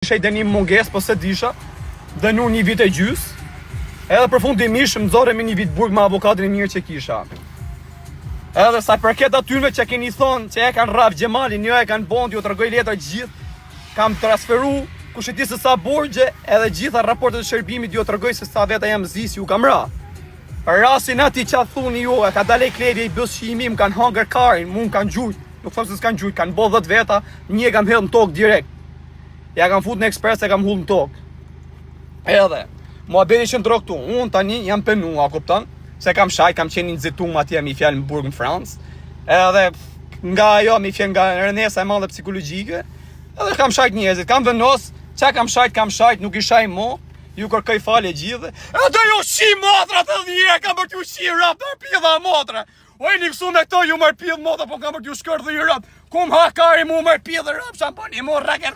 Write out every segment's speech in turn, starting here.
Isha i dënim munges, po se disha, dënu një vit e gjys, edhe përfundimisht më zore me një vit burg me avokatin e mirë që kisha. Edhe sa përket atynve që keni thonë që e kanë rraf Gjemalin, një e kanë bond, ju të rëgoj letra gjithë, kam transferu kusheti se sa borgje, edhe gjitha raportet e shërbimit ju të rëgoj se sa veta jam zis ju kam ra. Për rasin ati që thuni ju, e ka dalej klevje i bësqimi, më kanë hangër karin, mu më kanë gjujt, nuk thëmë se s'kanë gjujt, kanë bo 10 veta, një kam hedhë në tokë direkt. Ja kam fut në ekspres e kam hull në tokë. Edhe, mua bedi që ndro këtu, unë tani jam penu, a kupton? Se kam shaj, kam qenë nxitum atje mi fjallë në burg në Francë. Edhe, nga ajo mi fjallë nga rënesa e madhe psikologjike. Edhe kam shajt njerëzit, kam vendos, qa kam shajt, nuk i shaj mo. Ju kërkoj falje gjithë. Edhe ju shi motra të dhije, kam për t'ju shi rap, të pidha motra. Oj, një kësu me këto ju mërë pidhë motra, po kam për t'ju shkërdhë i rap. Kum hakari mu mërë pidhë rap, shamponi mu rak.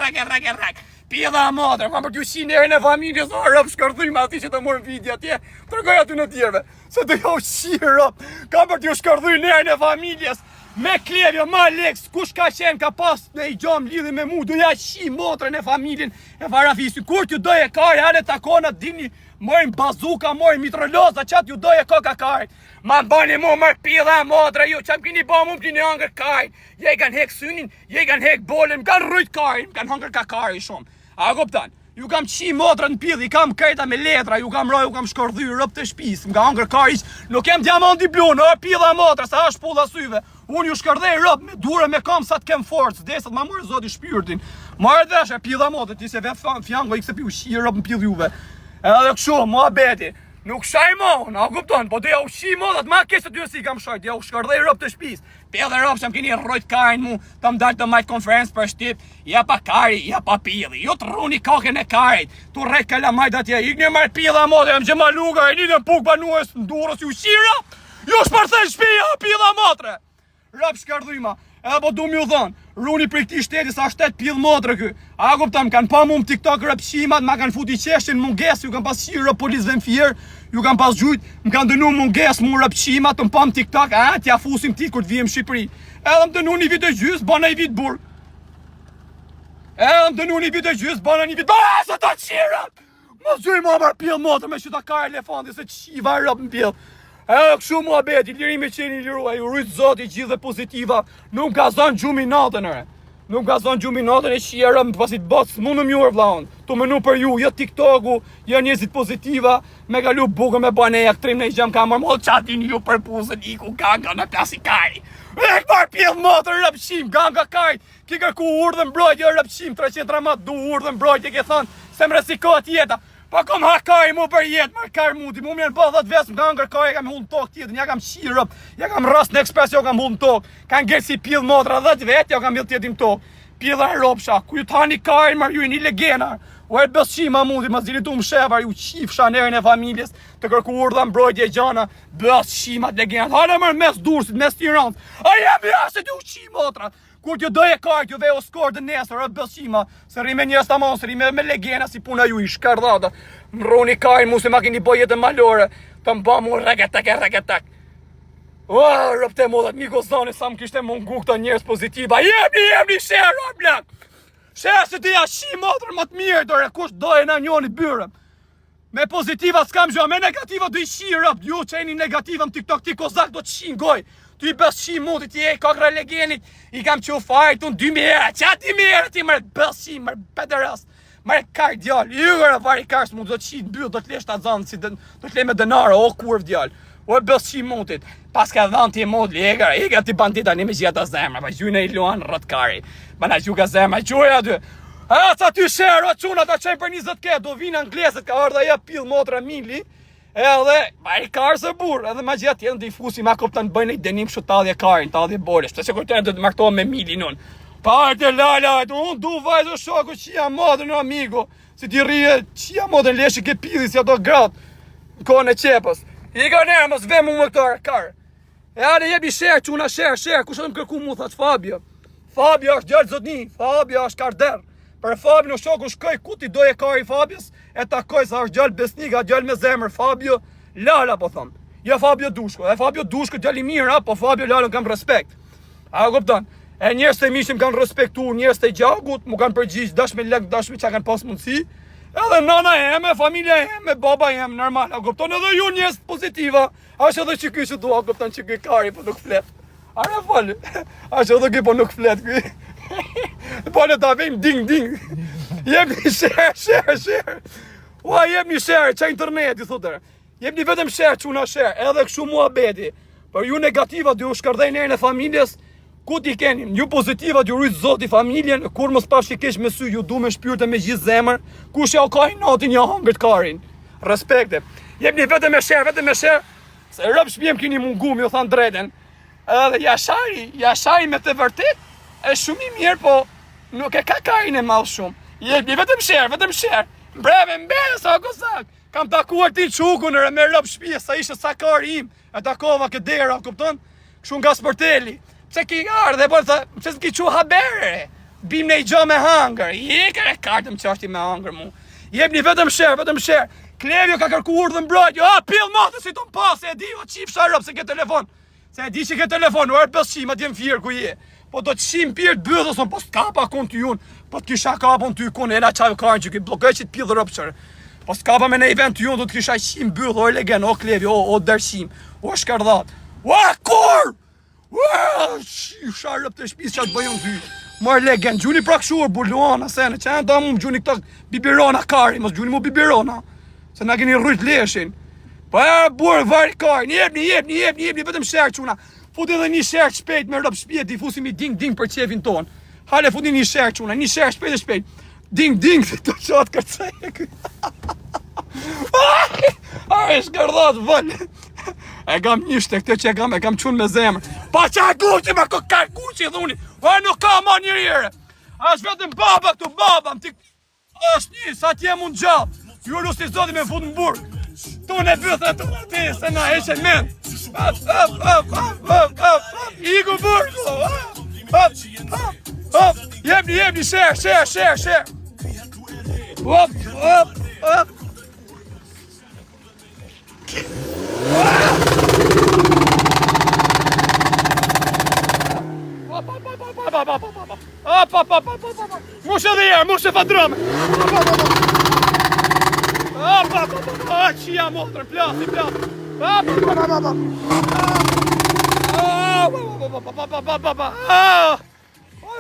Pidha motra, kam për t'ju shi njerën e familjes, o rap shkërdhë me ati që të morë video atje. Tërgoj aty në tjerve, se të jo shi rap. Kam për t'ju shkërdhë njerën e familjes. Me klevjo, ma leks, kush ka qenë ka pas në i gjom lidhi me mu, duja shi motrën e familjen e farafisi. Kur t'ju doje kari, ale takonat dini, mojnë bazuka, mojnë mitroloza, qatë ju doje koka kari. Ma bani mu mërë pidha motra ju, që më kini ba mu më kini hangër kari. Je i kanë hek synin, je i kanë hek bolin, më kanë rrujt kari, më kanë hangër ka kari shumë. A kuptan? Ju kam qi motra në pidh, i kam krejta me letra, ju kam roj, ju kam shkordhy rëp të shpis, më ka hangër kari, nuk jem diamant i blun, o pidha motra, sa është pulla syve. Unë ju shkërdhej rëp me dure me kam sa të kem forcë, desat ma mërë zoti shpyrtin. Marrë dheshe, pidha motra, ti se vetë fjango i këse pi u shi rëp në pidh juve. Edhe këshu, mua beti, nuk shaj mo, na kupton, po doja u shi modat, ma kesh të dy si kam shajt, ja u shkërdhej rëp të shpis. Pidhe rëp që më keni rrojt karin mu, ta më dalë të majtë konferencë për shtip, ja pa kari, ja pa pidhi, ju të rruni kakën e karit, tu rrejt kalla majtë atje, ik një marrë pidha motra, jam gjema luga, e një në puk banues në durës, ju shi rëp, ju shpërthej shpia, pidha motre. Rap shkardhyma, edhe po du m'ju thonë, runi për këti shteti sa shtet pidh motre kë. A kuptam, kanë pa mu më TikTok rap shimat, ma kanë futi qeshtin munges, ju kanë pas shi rap polisve në fjerë, ju kanë pas gjujt, më kanë dënu munges mu rap shimat, të më pa më TikTok, t'ja fusim ti kur t'vijem Shqipëri. Edhe më dënu një vit e gjys, bana i vit burg. Edhe më dënu një vit e gjys, bana një vit, se ta qirat! Mos gjuj ma marrë pidh motre me që ta ka elefanti, se qiva rap në pidh. Edhe këshu mua beti, liri me qeni lirua, ju rrujtë zoti gjithë dhe pozitiva, nuk ka zonë gjumi natën ere. Nuk ka zonë gjumi natën e shira, më pasit botë, s'mu në mjurë vlaun, të menu për ju, jo TikToku, jo njëzit pozitiva, me galu bukë me baneja, këtrim në i gjem ka mërmollë, qatin ju për puzën, iku ganga në plasi kari. E këpar pjedh motër, rëpshim, ganga kari, ki kërku urdhën mbrojtje, rëpshim, 300 ramat, du urdhën mbrojtje, ke thonë, se më resikohet jeta. Pa kom ha kari mu për jetë, më kari muti, mu mjerë bëllë 10 vesë, më ka ngër kari, kam hullë në tokë tjetën, ja kam shirëp, ja kam rast në ekspres, jo kam hullë në tokë, kanë gërë si pidhë motra 10 vetë, jo kam billë tjetim tokë, pidhë e ropsha, ku ju tani kari, marë ju e një legenar, u e bësqima muti, ma zilitu më shevar, ju qifë shanerin e familjes, të kërku urdha mbrojtje gjana, bësqimat legenar, hane mërë mes Durrësit, mes Tiranës, a jem jasht ju qi motra. Kur t'ju doje kart, ju vejo skor dë nesër, e bësqima, se rime njës të mos, rime me legena si puna ju i shkardhata. Më roni karin mu se ma keni bëj jetë malore, të mba mu regetek. Rëpte modat, Miko Zani, sa më kishte mungu këta njës pozitiva, jemni, shërë, o blak! Shërë se t'ja shi motrë më të mirë, dore, kush doje në njoni byrëm. Me pozitiva s'kam gjo, me negativa do i shi rëp, ju që e një negativa më TikTok, ti kozak do të shi ngoj. Tu i bësqim muti, ti e kakra legenit, i kam që u fajt, unë 2 mjera, qa 2 mjera ti mërë bësqim, mërë pederas, mërë kajt djallë, i ugërë vari karës mu, do të qitë byllë, do të lesht atë zanë, do të le me denarë, o kurv djallë, o e bësqim mutit, pas ka dhanë ti e mod, ega ti bandita një me gjitha zemra, pa gjujnë i luan rëtë kari, pa na gjuka zemra, gjuja dy, sa ty shërë, o quna ta qenë për 20 ke, do vinë angleset, ka ardha ja pil motra mili, edhe, ma i karë se burë, edhe ma gjitha tjetën të i fusi, ma koptan të bëjnë i denim shu talje karin, talje bolesh, të se kërtene të të martohen me milin unë. Parte lala, unë du vajzo shoku qia modën o amigo, si ti rije qia modën leshi ke pidhi si ato gratë, në kone qepës. I ka nërë, mos vemu më këtore karë. E ale jebi shërë, quna shërë, ku shëtë më kërku mu, thët Fabio. Fabio është gjallë zotni, Fabio është karder. Për Fabio në shoku shkoj ku ti doje kari Fabios, e takoj sa është gjallë besnika, gjallë me zemër Fabio, lala po thëmë. Jo Fabio Dushko, e Fabio Dushko gjallë i mirë, po Fabio lala kam respekt. A kupton? E njerëz të mishim kanë respektu, njerëz të gjagut, mu kanë përgjigj dash me lek, dash me çka kanë pas mundësi. Edhe nana eme, familja eme, baba jem, normal, a kupton edhe ju njerëz pozitiva. Ashtë edhe që ky që dua, kupton që ky kari po nuk flet. Are fol. Ashtë edhe ky po nuk flet ky. Po ne ta vejmë ding. Jepni share. Ua jepni share, qa interneti thotë. Jepni vetëm share, çuna share, edhe kështu muhabeti. Për ju negativa dy u shkërdhejnë erën e familjes. Ku t'i keni, ju pozitiva t'ju rujtë zoti familjen, kur mos pash që kesh me sy, ju du me shpyrët e me gjithë zemër, kush ja o ka i natin ja hangët karin. Respekte. Jepni vetëm me share, se rëp shpjem kini mungu, mi u thanë drejten. Edhe jashari me të vërtet, e shumë i mirë, po nuk e ka karin e malë shumë. Jepni vetëm share, mbreve, sa kozak. Kam takuar ti qukun e me rëp shpje, sa ishe sa kari im, e takova këtë dera, kupton? Kështu nga sporteli. Pse ki ardhe, po të pse s'ki qu habere, bim ne i gjo me hangër, jekër e kartëm që ashti me hangër mu. Jepni vetëm share, Klevjo ka kërku urdhë mbrojtjo, pil matë si ton pas, se e di, o qif sharëp se ke telefon, se e di që ke telefon, o erë pësqim, atë jem firë ku je, po do të qim pirë të bëdhëson, po s'kapa kon të jun, po të kisha kapon të jukon, e na qaj karën që ki blokaj që t'pil dhe rëpëshër, po s'kapa me ne event të jun, do të kisha qim bëdhë, o legen, o Klevjo, o dërshim, o shkardhat, kur! Sharëp të shpis që atë bëjon ty. Marë legend, gjuni prakshur, burluana, sene, që janë da mu më gjuni këta bibirona kari, mos gjuni mu bibirona, se na keni rrujt leshin. Po e burë vari kari, jepni, vetëm shërë quna. Futi dhe një shërë shpejt me rëp shpjet, i fusim i ding për qefin ton. Hale, futi një shërë quna, një shërë shpejt. Ding, të qatë kërcej. Are, shkardhat, vëllë. E kam njështë e këtë që e kam qunë me zemër. Pa qa guqi me ka guqi dhuni. O nuk ka ma njërire. Ashtë vetëm baba këtu, babam. Ashtë një, sa t'jem unë gjallë. Ju lusti zoti me fut në burg. Tu në bëthë të ti, se na eshe men. Igu burgu. Jebni, share. Hop. Mushe dhe jerë, mushe fatrome. Qia motrën, plasi.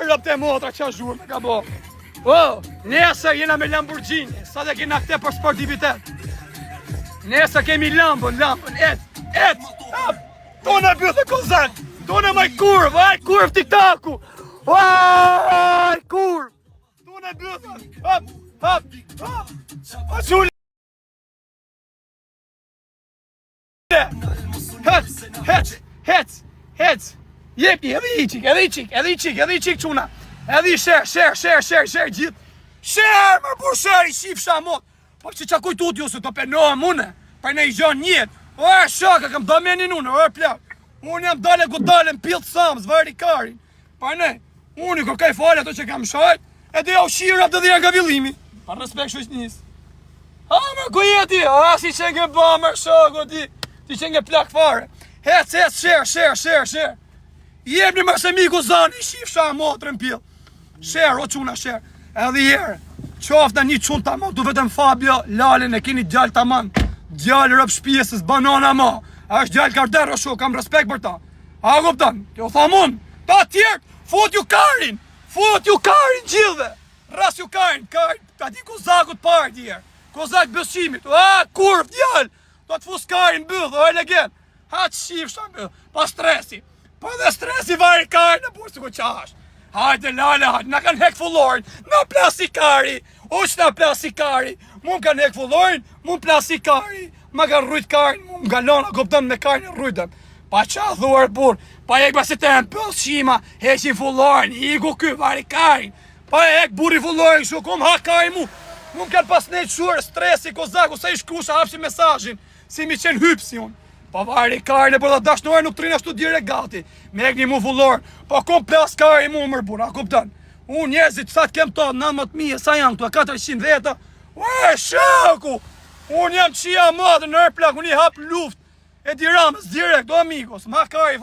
Rëpte e motra qa zhurë me ka bo. Nesër jena me Lamborghini, sa dhe kena këte për sportivitet. Nesër kemi lambën, et. Tonë e bëthë kozak. Tonë e maj kurv tiktaku. Kurv. Tonë e bëthë. Hop. Qulli. Hec. Jepni, edhe i qik quna. Edhe i share gjithë. Share, mërë bur share, i shif shamot. Po që qa kujtut ju se të penohem une, për ne i gjon njetë. Shaka, kam do menin unë, plak. Unë jam dale ku dale në pilë të samë, zvari karin. Për ne, unë i kërkaj falë ato që kam shajt, edhe ja u shirë apë të dhja nga villimi. Për respekt shështë njësë. Mërë ku jeti, si që nge ba, mërë shako ti që nge plak fare. Hec, share. Jebni mërë se miku zani, i shif shaka motrën pilë. Share, o quna share. Edhe jere, qofta një qunë ta ma, du vetëm Fabio, Lalin e kini gjallë ta man. Gjallë rëp shpjesës, banana ma. A është gjallë karder o shok, kam respekt për ta. A kuptan, kjo tham unë, ta tjertë, fut ju karin gjithve. Ras ju karin, ka di kozakut parë tjerë. Kozak bësimit, kurv djallë, do të fus karin bëdhë, o e legen. Ha të shifë bëdhë, pa stresi. Pa dhe stresi vari karin në burë së ku qash. Hajde lale, na kanë hek fullorin, na plasikari, uq na plasikari, mun kanë hek fullorin, mun plasikari, ma kanë rrujt karin, mun nga lona koptën me karin e rrujtën. Pa qa dhuar burë, pa hek basi të në pëllë shima, heqin fullorin, iku ky, vari karin, pa hek buri fullorin shu, kom ha karin mu, mun kanë pas nejtë shurë, stresi, kozaku, sa i shkusha hapshi mesajin, si mi qenë hypsi unë. Pa vari karin e për da dashnore nuk trina shtu dire gati. Me ek një mu fullor. Pa kom plas karin mu mërë bura, kuptan. Unë njerëzit sa të kem ta 19.000, sa janë këtu, 410. Shaku! Unë jam qia madhe në plak, unë i hap luft. E di ramës, direkt, do amigos, ma karin.